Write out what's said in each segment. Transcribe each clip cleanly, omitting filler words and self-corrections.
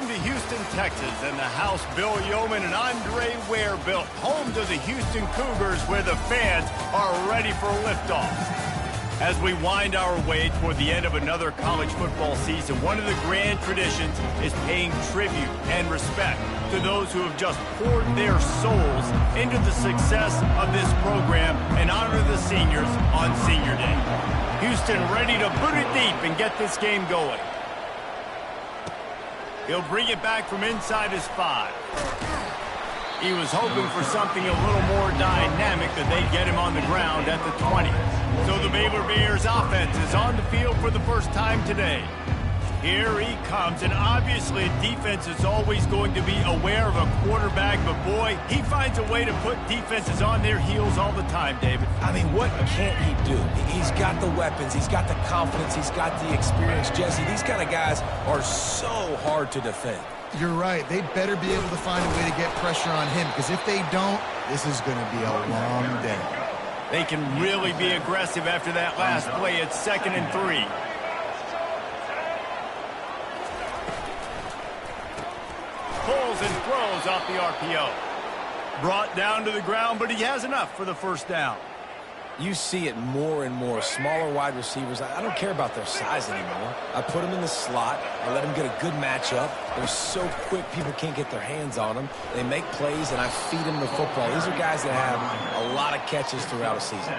Welcome to Houston, Texas, and the house Bill Yeoman and Andre Ware built, home to the Houston Cougars, where the fans are ready for liftoff. As we wind our way toward the end of another college football season, one of the grand traditions is paying tribute and respect to those who have just poured their souls into the success of this program and honor the seniors on Senior Day. Houston ready to boot it deep and get this game going. He'll bring it back from inside his 5. He was hoping for something a little more dynamic that they'd get him on the ground at the 20. So the Baylor Bears offense is on the field for the first time today. Here he comes, and obviously defense is always going to be aware of a quarterback, but boy, he finds a way to put defenses on their heels all the time, David. I mean, what can't he do? He's got the weapons, he's got the confidence, he's got the experience. Jesse, these kind of guys are so hard to defend. You're right. They better be able to find a way to get pressure on him, because if they don't, this is going to be a long day. They can really be aggressive after that last play. It's 2nd and 3. Pulls and throws off the RPO. Brought down to the ground, but he has enough for the first down. You see it more and more. Smaller wide receivers, I don't care about their size anymore. I put them in the slot. I let them get a good matchup. They're so quick, people can't get their hands on them. They make plays, and I feed them the football. These are guys that have a lot of catches throughout a season.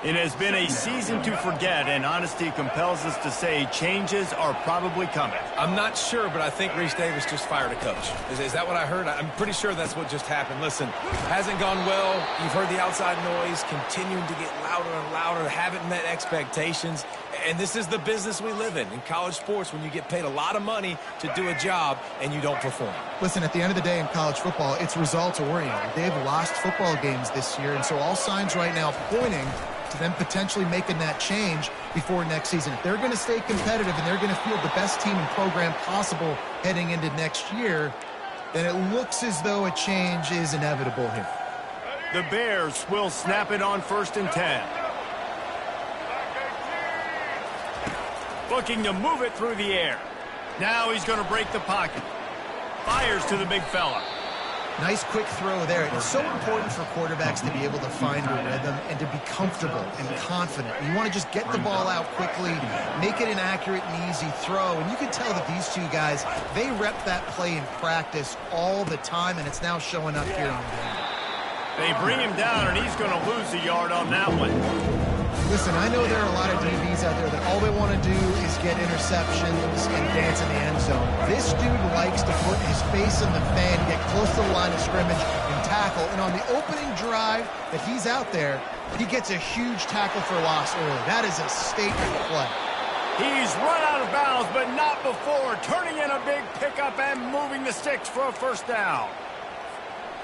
It has been a season to forget, and honesty compels us to say changes are probably coming. I'm not sure, but I think Reese Davis just fired a coach. Is that what I heard? I'm pretty sure that's what just happened. Listen, hasn't gone well. You've heard the outside noise continuing to get louder and louder, haven't met expectations. And this is the business we live in college sports, when you get paid a lot of money to do a job and you don't perform. Listen, at the end of the day in college football, it's results oriented. They've lost football games this year, and so all signs right now pointing to them potentially making that change before next season. If they're going to stay competitive and they're going to field the best team and program possible heading into next year, then it looks as though a change is inevitable here. The Bears will snap it on 1st and 10. Looking to move it through the air. Now he's going to break the pocket. Fires to the big fella. Nice quick throw there. It's so important for quarterbacks to be able to find a rhythm and to be comfortable and confident. You want to just get the ball out quickly, make it an accurate and easy throw. And you can tell that these two guys, they rep that play in practice all the time, and it's now showing up here on the ground. They bring him down, and he's going to lose a yard on that one. Listen, I know there are a lot of DBs out there that all they want to do is get interceptions and dance in the end zone. This dude likes to put his face in the fan, get close to the line of scrimmage, and tackle. And on the opening drive that he's out there, he gets a huge tackle for loss early. That is a statement play. He's run out of bounds, but not before. Turning in a big pickup and moving the sticks for a first down.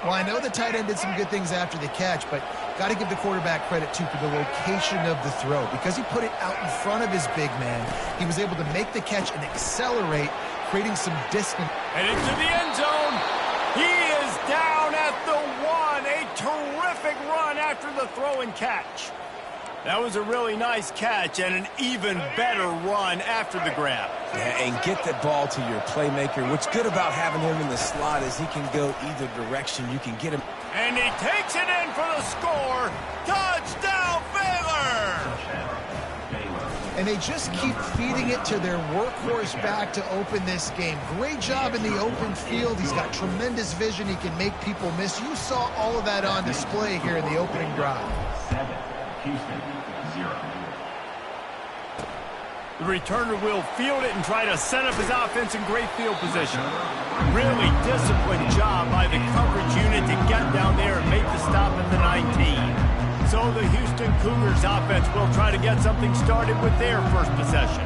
Well, I know the tight end did some good things after the catch, but got to give the quarterback credit, too, for the location of the throw. Because he put it out in front of his big man, he was able to make the catch and accelerate, creating some distance. And into the end zone. He is down at the 1. A terrific run after the throw and catch. That was a really nice catch and an even better run after the grab. Yeah, and get the ball to your playmaker. What's good about having him in the slot is he can go either direction. You can get him. And he takes it in for the score. Touchdown, Baylor! And they just keep feeding it to their workhorse back to open this game. Great job in the open field. He's got tremendous vision. He can make people miss. You saw all of that on display here in the opening drive. Houston, 0. The returner will field it and try to set up his offense in great field position. Really disciplined job by the coverage unit to get down there and make the stop at the 19. So the Houston Cougars offense will try to get something started with their first possession.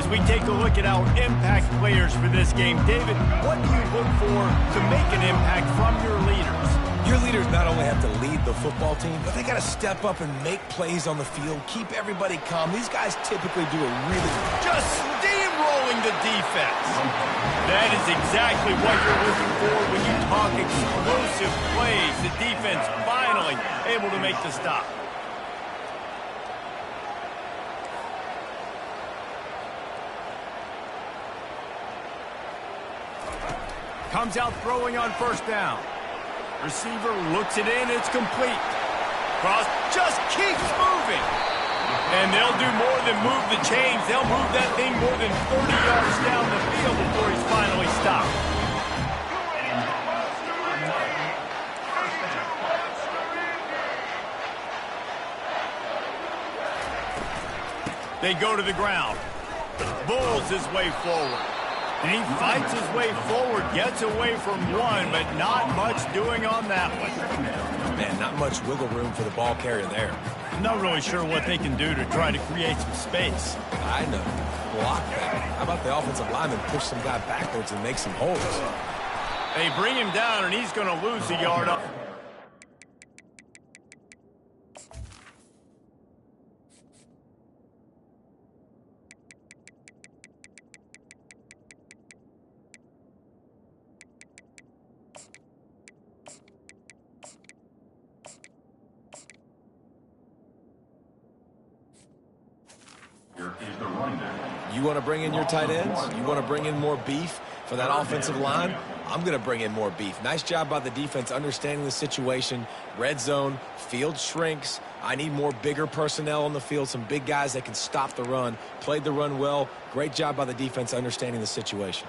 As we take a look at our impact players for this game, David, what do you look for to make an impact from your leaders? Your leaders not only have to lead the football team, but they got to step up and make plays on the field, keep everybody calm. These guys typically do a really just steamrolling the defense. That is exactly what you're looking for when you talk explosive plays. The defense finally able to make the stop. Comes out throwing on first down. Receiver looks it in. It's complete. Cross just keeps moving. And they'll do more than move the chains. They'll move that thing more than 30 yards down the field before he's finally stopped. They go to the ground. Bulls his way forward. And he fights his way forward, gets away from one, but not much doing on that one. Man, not much wiggle room for the ball carrier there. I'm not really sure what they can do to try to create some space. I know. Block that. How about the offensive lineman push some guy backwards and make some holes? They bring him down, and he's going to lose a yard up. You want to bring in your tight ends? You want to bring in more beef for that offensive line? I'm going to bring in more beef. Nice job by the defense understanding the situation. Red zone, field shrinks. I need more bigger personnel on the field, some big guys that can stop the run. Played the run well. Great job by the defense understanding the situation.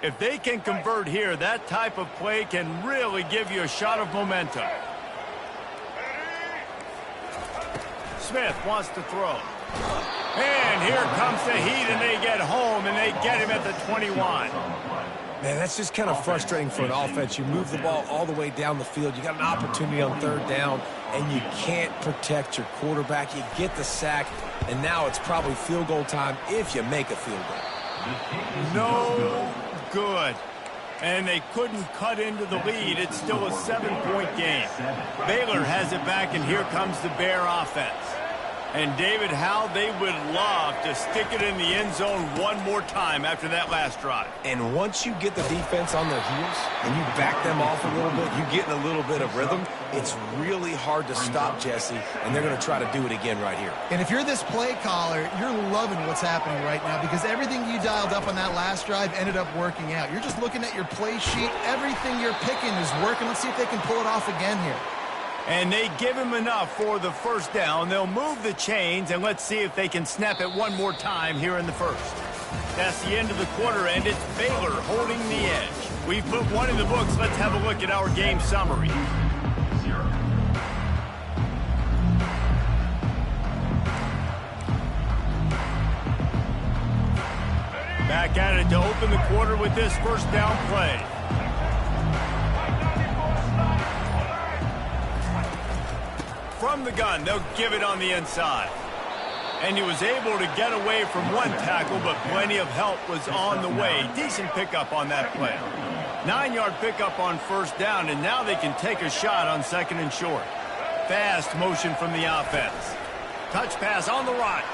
If they can convert here, that type of play can really give you a shot of momentum. Smith wants to throw. And here comes the heat, and they get home, and they get him at the 21. Man, that's just kind of frustrating for an offense. You move the ball all the way down the field. You got an opportunity on third down, and you can't protect your quarterback. You get the sack, and now it's probably field goal time if you make a field goal. No good. And they couldn't cut into the lead. It's still a 7-point game. Baylor has it back, and here comes the Bear offense. And, David, how they would love to stick it in the end zone one more time after that last drive. And once you get the defense on their heels and you back them off a little bit, you get in a little bit of rhythm, it's really hard to stop, Jesse, and they're going to try to do it again right here. And if you're this play caller, you're loving what's happening right now because everything you dialed up on that last drive ended up working out. You're just looking at your play sheet. Everything you're picking is working. Let's see if they can pull it off again here. And they give him enough for the first down. They'll move the chains, and let's see if they can snap it one more time here in the first. That's the end of the quarter, and it's Baylor holding the edge. We've put one in the books. Let's have a look at our game summary. Back at it to open the quarter with this first down play. From the gun, they'll give it on the inside. And he was able to get away from one tackle, but plenty of help was on the way. Decent pickup on that play. 9-yard pickup on first down, and now they can take a shot on second and short. Fast motion from the offense. Touch pass on the right.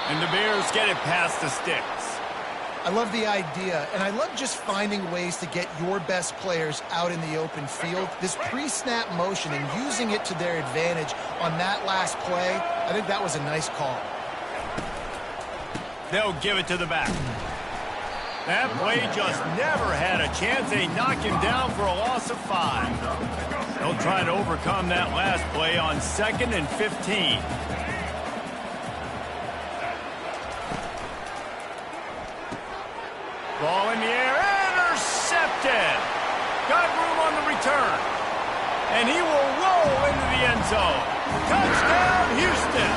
And the Bears get it past the sticks. I love the idea, and I love just finding ways to get your best players out in the open field. This pre-snap motion and using it to their advantage on that last play, I think that was a nice call. They'll give it to the back. That play just never had a chance. They knock him down for a loss of 5. They'll try to overcome that last play on 2nd and 15. Ball in the air, intercepted. Got room on the return. And he will roll into the end zone. Touchdown, Houston.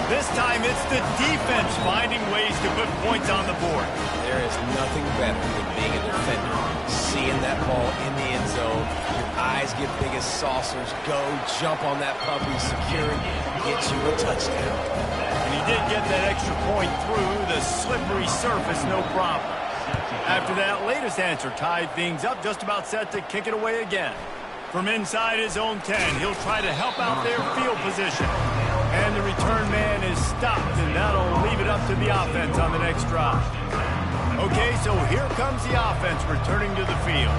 This time it's the defense finding ways to put points on the board. There is nothing better than being a defender. Seeing that ball in the end zone, your eyes get big as saucers. Go, jump on that puppy, secure it, get you a touchdown. And he did get that extra point through the slippery surface, no problem. After that latest answer tied things up, just about set to kick it away again. From inside his own 10, he'll try to help out their field position. And the return man is stopped, and that'll leave it up to the offense on the next drive. Okay, so here comes the offense returning to the field.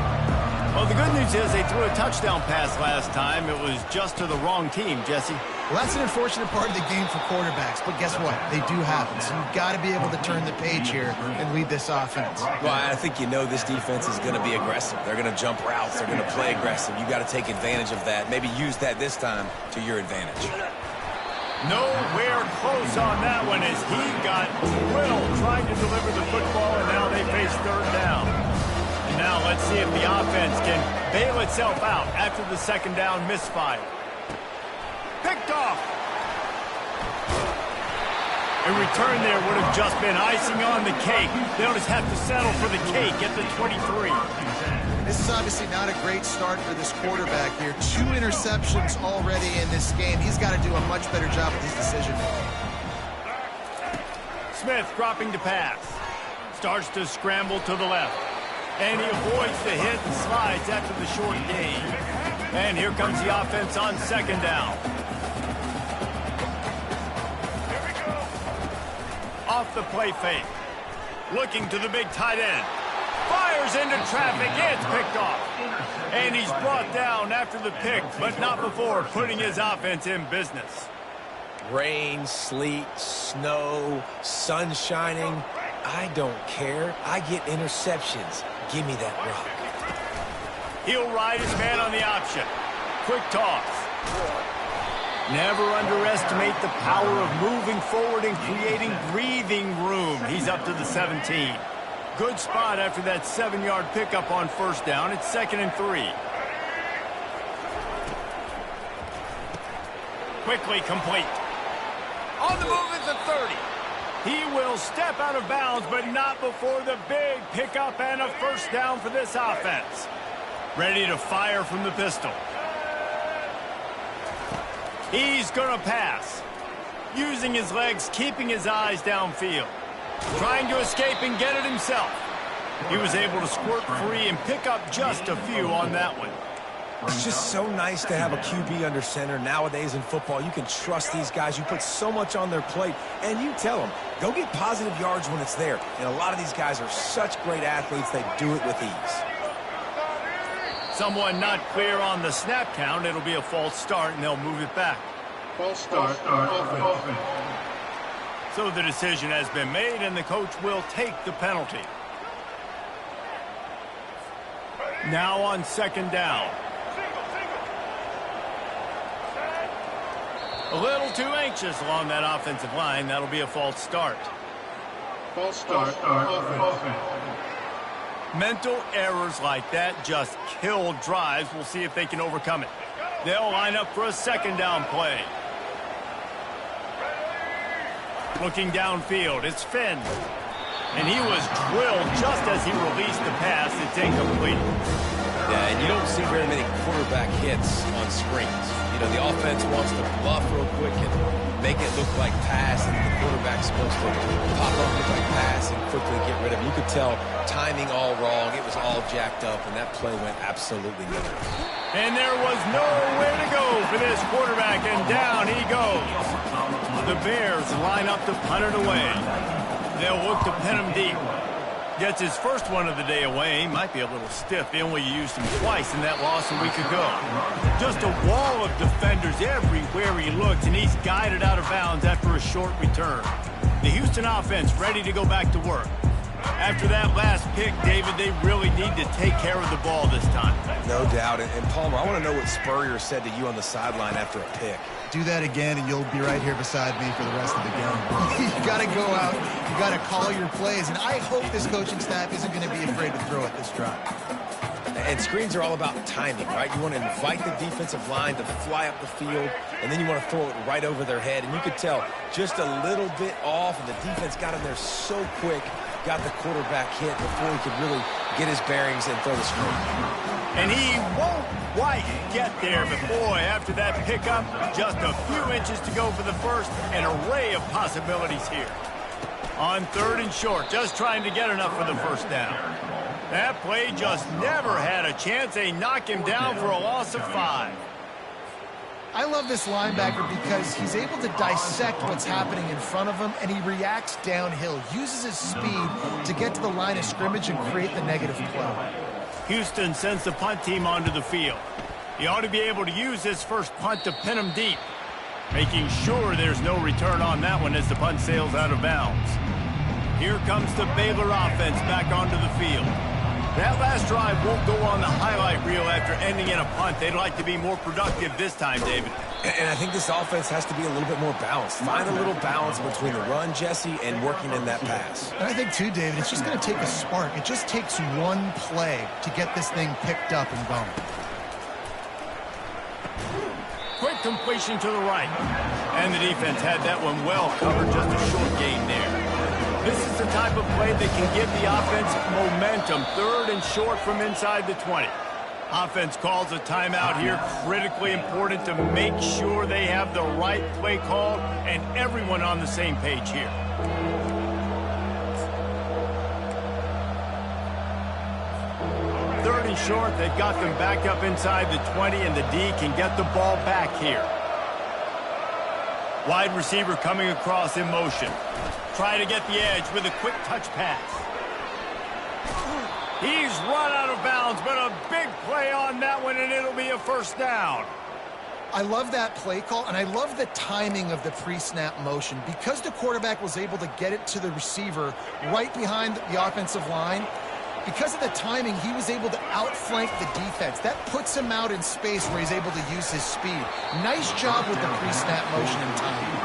Well, the good news is they threw a touchdown pass last time. It was just to the wrong team, Jesse. Well, that's an unfortunate part of the game for quarterbacks, but guess what? They do happen, so you've got to be able to turn the page here and lead this offense. Well, I think you know this defense is going to be aggressive. They're going to jump routes. They're going to play aggressive. You got to take advantage of that. Maybe use that this time to your advantage. Nowhere close on that one as he got drilled trying to deliver the football, and now they face third down. And now let's see if the offense can bail itself out after the second down misfire. Picked off. A return there would have just been icing on the cake. They'll just have to settle for the cake at the 23. This is obviously not a great start for this quarterback here. 2 interceptions already in this game. He's got to do a much better job with his decision-making. Smith dropping to pass. Starts to scramble to the left. And he avoids the hit and slides after the short gain. And here comes the offense on second down. Off the play fake. Looking to the big tight end. Fires into traffic. It's picked off. And he's brought down after the pick, but not before putting his offense in business. Rain, sleet, snow, sun shining. I don't care. I get interceptions. Give me that rock. He'll ride his man on the option. Quick toss. Never underestimate the power of moving forward and creating breathing room. He's up to the 17. Good spot after that 7-yard pickup on first down. It's 2nd and 3. Quickly complete. On the move at the 30. He will step out of bounds, but not before the big pickup and a first down for this offense. Ready to fire from the pistol. He's going to pass. Using his legs, keeping his eyes downfield. Trying to escape and get it himself. He was able to squirt free and pick up just a few on that one. It's just so nice to have a QB under center. Nowadays in football, you can trust these guys. You put so much on their plate, and you tell them, go get positive yards when it's there. And a lot of these guys are such great athletes, they do it with ease. Someone not clear on the snap count. It'll be a false start, and they'll move it back. False start. Offense. So the decision has been made, and the coach will take the penalty. Now on second down. A little too anxious along that offensive line. That'll be a false start. False start. Offense. Mental errors like that just kill drives. We'll see if they can overcome it. They'll line up for a second down play. Looking downfield, it's Finn. And he was drilled just as he released the pass. It's incomplete. Yeah, and you don't see very many quarterback hits on screens. You know, the offense wants to bluff real quick and make it look like pass, and the quarterback's supposed to pop up, look like pass, and quickly get rid of it. You could tell timing all wrong. It was all jacked up, and that play went absolutely nowhere. And there was nowhere to go for this quarterback, and down he goes. The Bears line up to punt it away. They'll look to pin him deep. Gets his first one of the day away. He might be a little stiff. They only used him twice in that loss a week ago. Just a wall of defenders everywhere he looked, and he's guided out of bounds after a short return. The Houston offense ready to go back to work. After that last pick, David, they really need to take care of the ball this time. No doubt. And Palmer, I want to know what Spurrier said to you on the sideline after a pick. Do that again, and you'll be right here beside me for the rest of the game. You got to go out. You got to call your plays, and I hope this coaching staff isn't going to be afraid to throw at this drive. And screens are all about timing, right? You want to invite the defensive line to fly up the field, and then you want to throw it right over their head. And you could tell just a little bit off, and the defense got in there so quick, got the quarterback hit before he could really get his bearings and throw the screen. And he won't quite get there, but boy, after that pickup, just a few inches to go for the first, an array of possibilities here. On third and short, just trying to get enough for the first down. That play just never had a chance. They knock him down for a loss of 5. I love this linebacker because he's able to dissect what's happening in front of him, and he reacts downhill, uses his speed to get to the line of scrimmage and create the negative play. Houston sends the punt team onto the field. He ought to be able to use his first punt to pin him deep. Making sure there's no return on that one as the punt sails out of bounds. Here comes the Baylor offense back onto the field. That last drive won't go on the highlight reel after ending in a punt. They'd like to be more productive this time, David. And I think this offense has to be a little bit more balanced. Find a little balance between the run, Jesse, and working in that pass. And I think, too, David, it's just going to take a spark. It just takes one play to get this thing picked up and going. Quick completion to the right. And the defense had that one well covered, just a short gain there. This is the type of play that can give the offense momentum. 3rd and short from inside the 20. Offense calls a timeout here. Critically important to make sure they have the right play call and everyone on the same page here. Third and short, they've got them back up inside the 20, and the D can get the ball back here. Wide receiver coming across in motion. Try to get the edge with a quick touch pass. He's run out of bounds, but a big play on that one, and it'll be a first down. I love that play call, and I love the timing of the pre-snap motion. Because the quarterback was able to get it to the receiver right behind the offensive line, because of the timing, he was able to outflank the defense. That puts him out in space where he's able to use his speed. Nice job with the pre-snap motion and timing.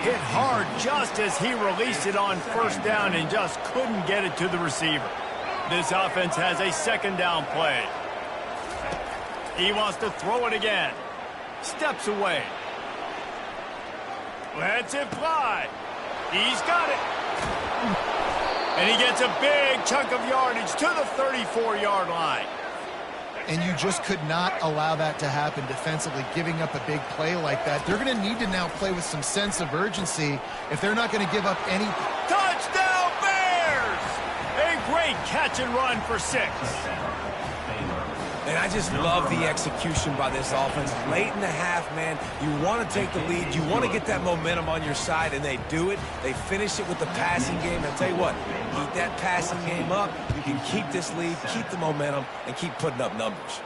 Hit hard just as he released it on first down and just couldn't get it to the receiver. This offense has a second down play. He wants to throw it again. Steps away. Lets it fly. He's got it. And he gets a big chunk of yardage to the 34-yard line. And you just could not allow that to happen defensively, giving up a big play like that. They're going to need to now play with some sense of urgency if they're not going to give up any. Touchdown, Bears! A great catch and run for 6. And I just love the execution by this offense. Late in the half, man, you want to take the lead. You want to get that momentum on your side, and they do it. They finish it with the passing game. I'll tell you what, keep that passing game up. You can keep this lead, keep the momentum, and keep putting up numbers.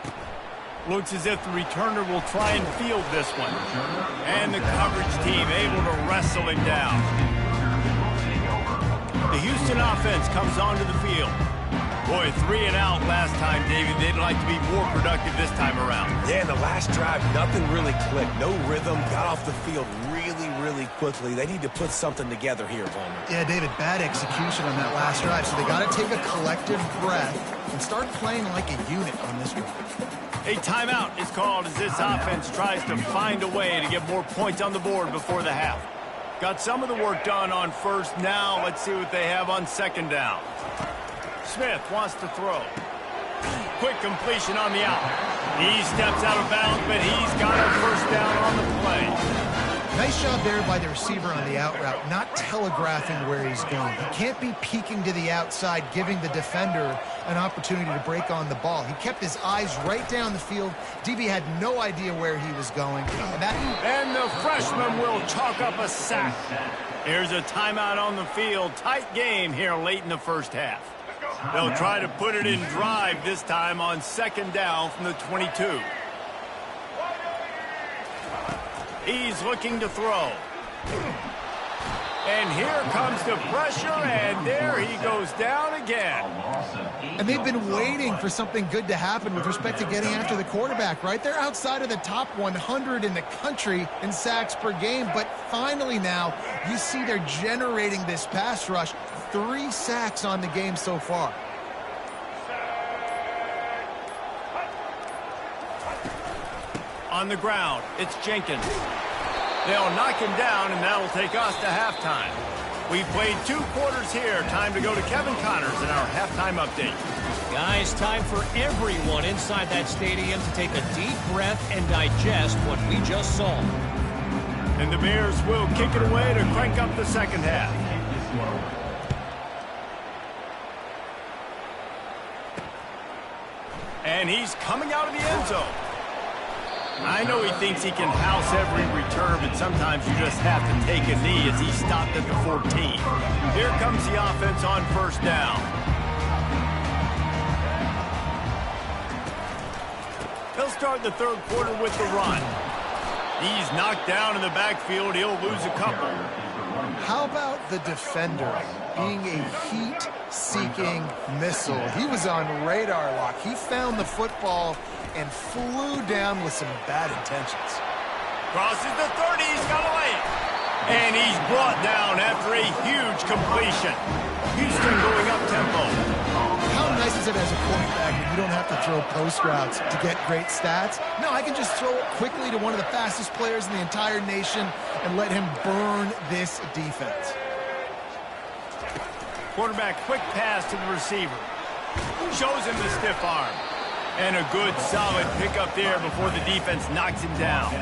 Looks as if the returner will try and field this one. And the coverage team able to wrestle him down. The Houston offense comes onto the field. Boy, 3 and out last time, David. They'd like to be more productive this time around. Yeah, in the last drive, nothing really clicked. No rhythm. Got off the field really quickly. They need to put something together here, Palmer. Yeah, David, bad execution on that last drive. So they got to take a collective breath and start playing like a unit on this one. A timeout is called as this offense tries to find a way to get more points on the board before the half. Got some of the work done on first. Now let's see what they have on second down. Smith wants to throw. Quick completion on the out. He steps out of bounds, but he's got a first down on the play. Nice job there by the receiver on the out route, not telegraphing where he's going. He can't be peeking to the outside, giving the defender an opportunity to break on the ball. He kept his eyes right down the field. DB had no idea where he was going. And the freshman will chalk up a sack. Here's a timeout on the field. Tight game here late in the first half. They'll try to put it in drive this time on second down from the 22. He's looking to throw. And here comes the pressure, and there he goes down again. And they've been waiting for something good to happen with respect to getting after the quarterback, right? They're outside of the top 100 in the country in sacks per game, but finally now you see they're generating this pass rush. 3 sacks on the game so far. On the ground, it's Jenkins. They'll knock him down, and that'll take us to halftime. We've played 2 quarters here. Time to go to Kevin Connors in our halftime update. Guys, time for everyone inside that stadium to take a deep breath and digest what we just saw. And the Bears will kick it away to crank up the second half. And he's coming out of the end zone. I know he thinks he can house every return, but sometimes you just have to take a knee as he stopped at the 14. Here comes the offense on first down. They'll start the third quarter with the run. He's knocked down in the backfield. He'll lose a couple. How about the defender being a heat-seeking missile? He was on radar lock. He found the football and flew down with some bad intentions. Crosses the 30. He's got to lay it. And he's brought down after a huge completion. Houston going up tempo. How nice is it as a quarterback when you don't have to throw post routes to get great stats? No, I can just throw it quickly to one of the fastest players in the entire nation and let him burn this defense. Quarterback quick pass to the receiver. Shows him the stiff arm. And a good solid pickup there before the defense knocks him down.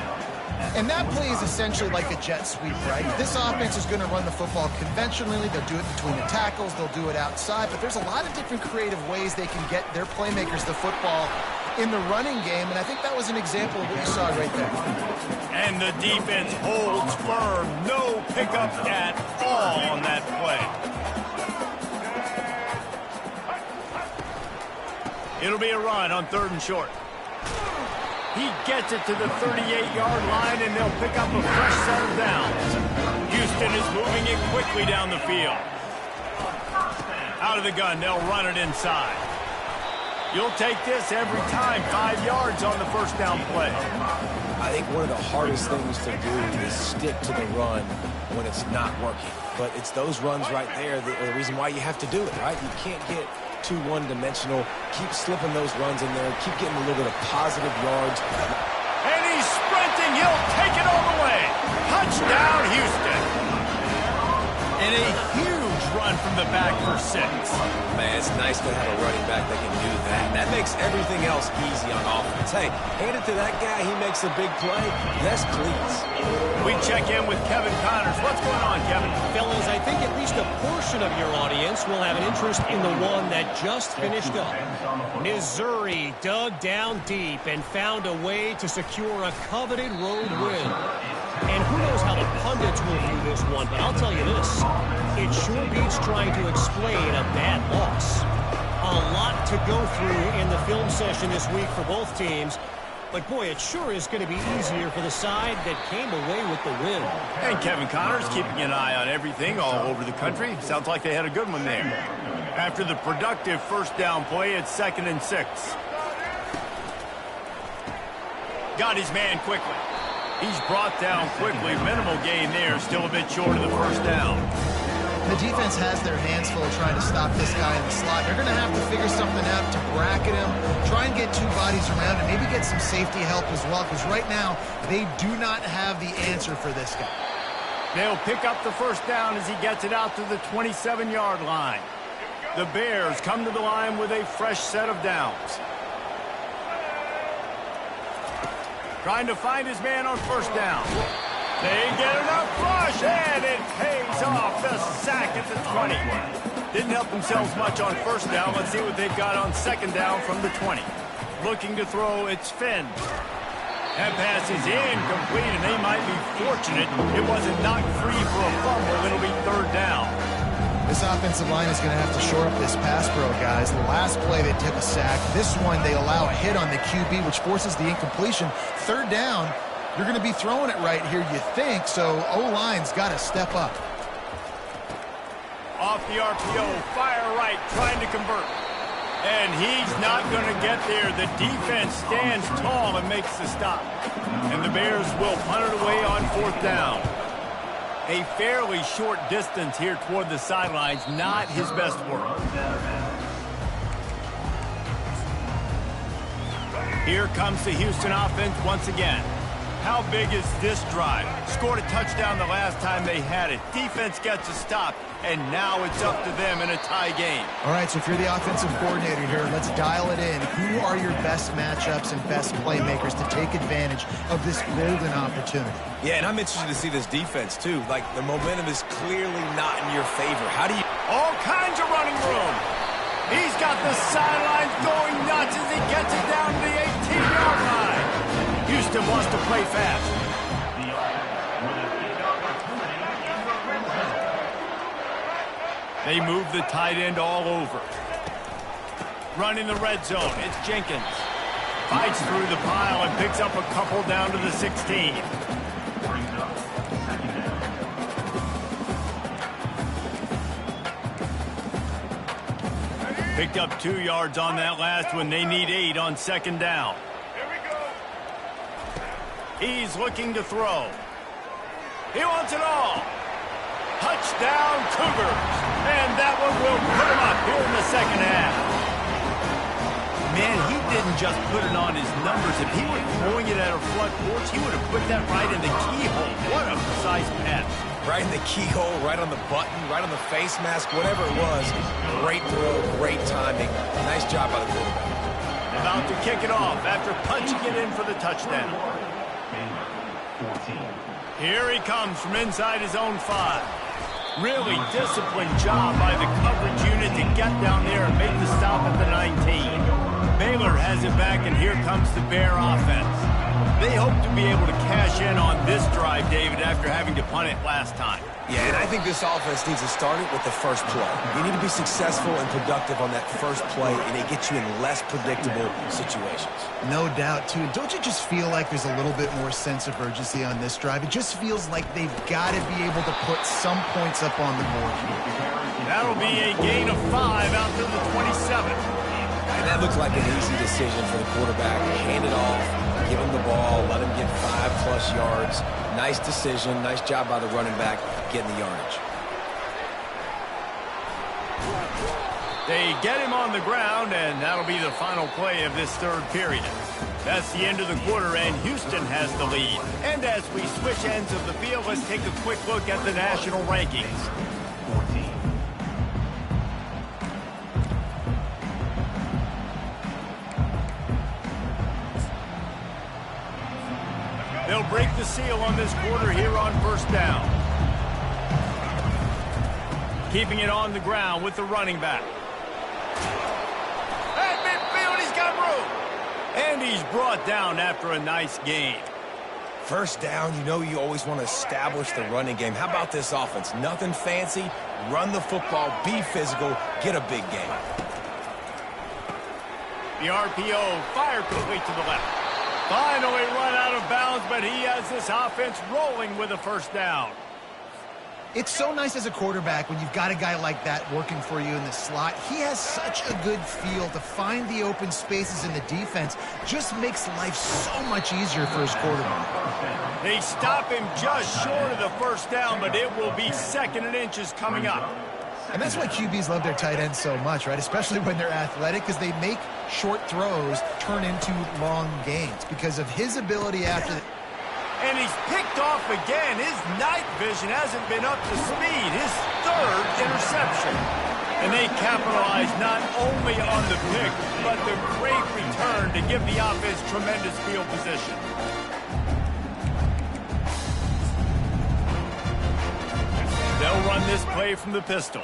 And that play is essentially like a jet sweep, right? This offense is going to run the football conventionally. They'll do it between the tackles. They'll do it outside. But there's a lot of different creative ways they can get their playmakers the football in the running game. And I think that was an example of what you saw right there. And the defense holds firm. No pickup at all on that play. It'll be a run on 3rd and short. He gets it to the 38-yard line, and they'll pick up a fresh set of downs. Houston is moving it quickly down the field. Out of the gun, they'll run it inside. You'll take this every time. 5 yards on the first down play. I think one of the hardest things to do is stick to the run when it's not working. But it's those runs right there that are the reason why you have to do it, right? You can't get too one-dimensional. Keep slipping those runs in there. Keep getting a little bit of positive yards. And he's sprinting. He'll take it all the way. Touchdown, Houston. And a huge run from the back for 6. Man, it's nice to have a running back that can do that. That makes everything else easy on offense. Hey, hand it to that guy. He makes a big play. Yes, please. We check in with Kevin Connors. What's going on, Kevin? Fellas, I think at least a portion of your audience will have an interest in the one that just finished up. Missouri dug down deep and found a way to secure a coveted road win. And who knows how the pundits will view this one, but I'll tell you this. It sure beats trying to explain a bad loss. A lot to go through in the film session this week for both teams. But, boy, it sure is going to be easier for the side that came away with the win. And Kevin Connors keeping an eye on everything all over the country. Sounds like they had a good one there. After the productive first down play, it's 2nd and 6. Got his man quickly. He's brought down quickly. Minimal gain there. Still a bit short of the first down. The defense has their hands full trying to stop this guy in the slot. They're going to have to figure something out to bracket him, try and get 2 bodies around him, maybe get some safety help as well, because right now they do not have the answer for this guy. They'll pick up the first down as he gets it out to the 27-yard line. The Bears come to the line with a fresh set of downs. Trying to find his man on first down. They get enough rush, and it pays off. The sack at the 20. Didn't help themselves much on first down. Let's see what they've got on second down from the 20. Looking to throw, it's Finn. That pass is incomplete, and they might be fortunate it wasn't knocked free for a fumble. It'll be 3rd down. This offensive line is going to have to shore up this pass pro, guys. The last play they took a sack. This one they allow a hit on the QB, which forces the incompletion. 3rd down, you're going to be throwing it right here, you think, so O-line's got to step up. Off the RPO, fire right, trying to convert. And he's not going to get there. The defense stands tall and makes the stop. And the Bears will punt it away on 4th down. A fairly short distance here toward the sidelines, not his best work. Here comes the Houston offense once again. How big is this drive? Scored a touchdown the last time they had it. Defense gets a stop, and now it's up to them in a tie game. All right, so if you're the offensive coordinator here, let's dial it in. Who are your best matchups and best playmakers to take advantage of this golden opportunity? Yeah, and I'm interested to see this defense, too. Like, the momentum is clearly not in your favor. How do you... All kinds of running room. He's got the sidelines going nuts as he gets it down to the 18-yard line. Houston wants to play fast. They move the tight end all over. Running the red zone, it's Jenkins. Fights through the pile and picks up a couple down to the 16. Picked up 2 yards on that last one. They need 8 on second down. He's looking to throw. He wants it all. Touchdown, Cougars. And that one will put him up here in the second half. Man, he didn't just put it on his numbers. If he were throwing it at a front porch, he would have put that right in the keyhole. What a precise pass. Right in the keyhole, right on the button, right on the face mask, whatever it was. Great throw, great timing. Nice job by the quarterback. About to kick it off after punching it in for the touchdown. Here he comes from inside his own 5. Really disciplined job by the coverage unit to get down there and make the stop at the 19. Baylor has it back, and here comes the Bear offense. They hope to be able to cash in on this drive, David, after having to punt it last time. Yeah, and I think this offense needs to start it with the first play. You need to be successful and productive on that first play, and it gets you in less predictable situations. No doubt, too. Don't you just feel like there's a little bit more sense of urgency on this drive? It just feels like they've got to be able to put some points up on the board. That'll be a gain of 5 out to the 27. And that looks like an easy decision for the quarterback. Hand it off, give him the ball, let him get 5+ yards. Nice decision, nice job by the running back getting the yardage. They get him on the ground, and that'll be the final play of this third period. That's the end of the quarter, and Houston has the lead. And as we switch ends of the field, let's take a quick look at the national rankings. They'll break the seal on this quarter here on first down. Keeping it on the ground with the running back. At midfield, he's got room. And he's brought down after a nice gain. First down, you know you always want to establish the running game. How about this offense? Nothing fancy. Run the football, be physical, get a big gain. The RPO fired quickly to the left. Finally run out of bounds, but he has this offense rolling with a first down. It's so nice as a quarterback when you've got a guy like that working for you in the slot. He has such a good feel to find the open spaces in the defense. Just makes life so much easier for his quarterback. They stop him just short of the first down, but it will be 2nd and inches coming up. And that's why QBs love their tight ends so much, right? Especially when they're athletic, because they make short throws turn into long gains because of his ability after the... And he's picked off again. His night vision hasn't been up to speed. His 3rd interception. And they capitalize not only on the pick, but the great return to give the offense tremendous field position. They'll run this play from the pistol.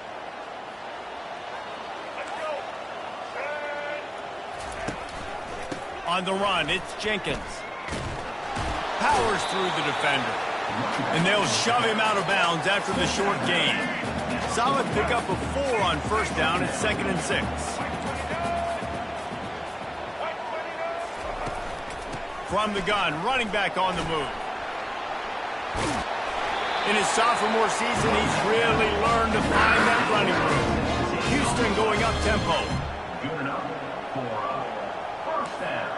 On the run, it's Jenkins. Powers through the defender. And they'll shove him out of bounds after the short gain. Solid pickup of 4 on first down at 2nd and 6. From the gun, running back on the move. In his sophomore season, he's really learned to find that running room. Houston going up tempo. Good enough for first down.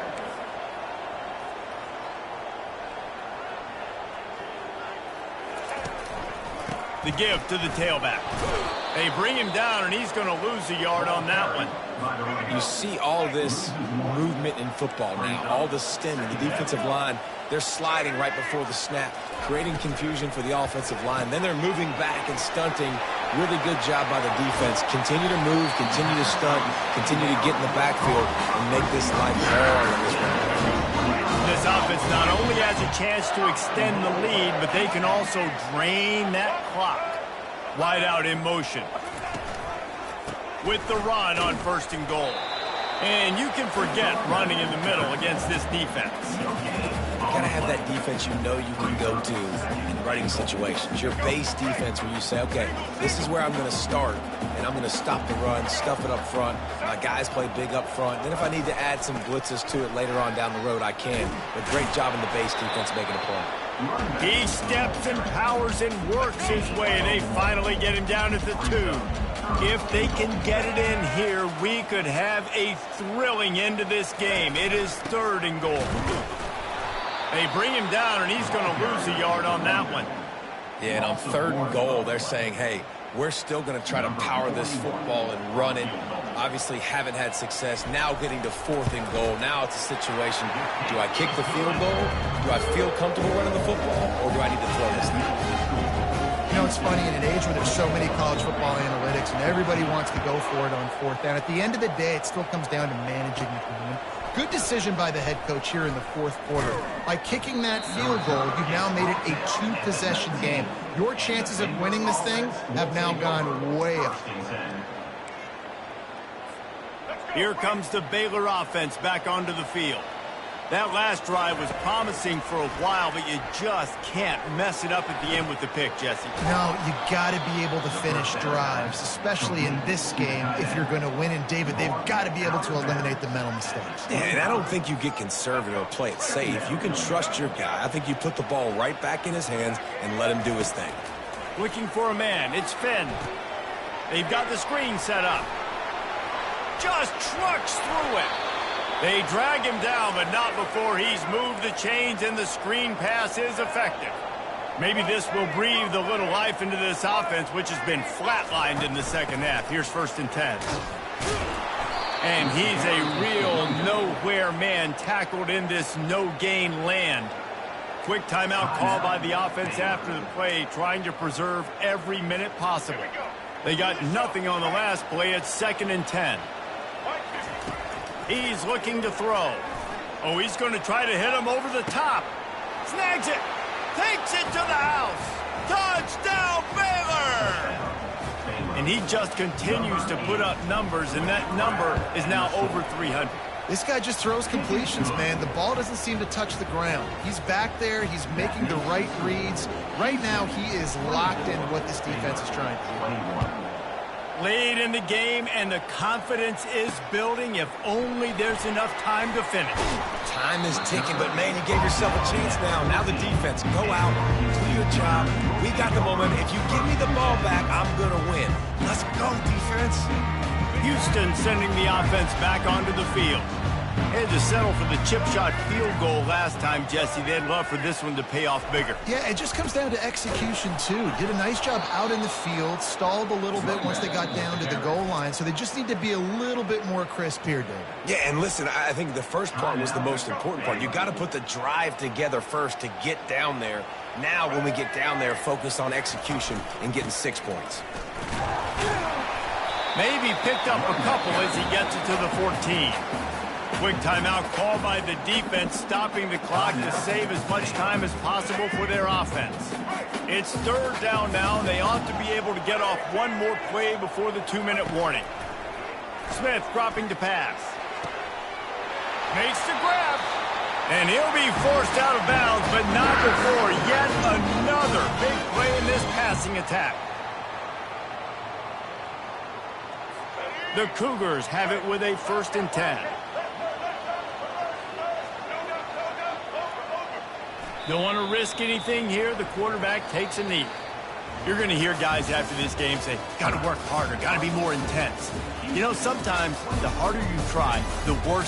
The give to the tailback. They bring him down, and he's going to lose a yard on that one. You see all this movement in football now, all the stemming, the defensive line. They're sliding right before the snap, creating confusion for the offensive line. Then they're moving back and stunting. Really good job by the defense. Continue to move, continue to stunt, continue to get in the backfield and make this life hard on this one. This offense not only has a chance to extend the lead, but they can also drain that clock. Wide out in motion. With the run on 1st and goal. And you can forget running in the middle against this defense. You got to have that defense you know you can go to in running situations. Your base defense where you say, okay, this is where I'm going to start, and I'm going to stop the run, stuff it up front. My guys play big up front. Then if I need to add some blitzes to it later on down the road, I can. But great job in the base defense making a play. He steps and powers and works his way. They finally get him down at the 2. If they can get it in here, we could have a thrilling end to this game. It is 3rd and goal. They bring him down, and he's going to lose a yard on that one. Yeah, and on 3rd and goal, they're saying, hey, we're still going to try to power this football and run it. Obviously haven't had success. Now getting to 4th and goal. Now it's a situation, do I kick the field goal? Do I feel comfortable running the football? Or do I need to throw this thing? You know, it's funny, in an age where there's so many college football analytics and everybody wants to go for it on 4th down, at the end of the day, it still comes down to managing the game. Good decision by the head coach here in the 4th quarter. By kicking that field goal, you've now made it a 2-possession game. Your chances of winning this thing have now gone way up. Here comes the Baylor offense back onto the field. That last drive was promising for a while, but you just can't mess it up at the end with the pick, Jesse. No, you got to be able to finish drives, especially in this game if you're going to win. And, David, they've got to be able to eliminate the mental mistakes. Yeah, and I don't think you get conservative or play it safe. You can trust your guy. I think you put the ball right back in his hands and let him do his thing. Looking for a man. It's Finn. They've got the screen set up. Just trucks through it. They drag him down, but not before he's moved the chains and the screen pass is effective. Maybe this will breathe a little life into this offense, which has been flatlined in the 2nd half. Here's 1st and 10. And he's a real nowhere man tackled in this no-gain land. Quick timeout call by the offense after the play, trying to preserve every minute possible. They got nothing on the last play. It's 2nd and 10. He's looking to throw. Oh, he's going to try to hit him over the top. Snags it. Takes it to the house. Touchdown, Baylor! And he just continues to put up numbers, and that number is now over 300. This guy just throws completions, man. The ball doesn't seem to touch the ground. He's back there. He's making the right reads. Right now, he is locked into what this defense is trying to do. Late in the game, and the confidence is building if only there's enough time to finish. Time is ticking, but, man, you gave yourself a chance now. Now the defense, go out, do your job. We got the moment. If you give me the ball back, I'm going to win. Let's go, defense. Houston sending the offense back onto the field. Had to settle for the chip shot field goal last time, Jesse. They'd love for this one to pay off bigger. Yeah, it just comes down to execution, too. Did a nice job out in the field, stalled a little bit once they got down to the goal line, so they just need to be a little bit more crisp here, David. Yeah, and listen, I think the first part was the most important part. You got to put the drive together first to get down there. Now, when we get down there, focus on execution and getting 6 points. Maybe picked up a couple as he gets it to the 14. Quick timeout called by the defense, stopping the clock to save as much time as possible for their offense. It's 3rd down now, and they ought to be able to get off one more play before the 2-minute warning. Smith dropping to pass. Makes the grab. And he'll be forced out of bounds, but not before yet another big play in this passing attack. The Cougars have it with a 1st and 10. Don't want to risk anything here. The quarterback takes a knee. You're going to hear guys after this game say, got to work harder, got to be more intense. You know, sometimes the harder you try, the worse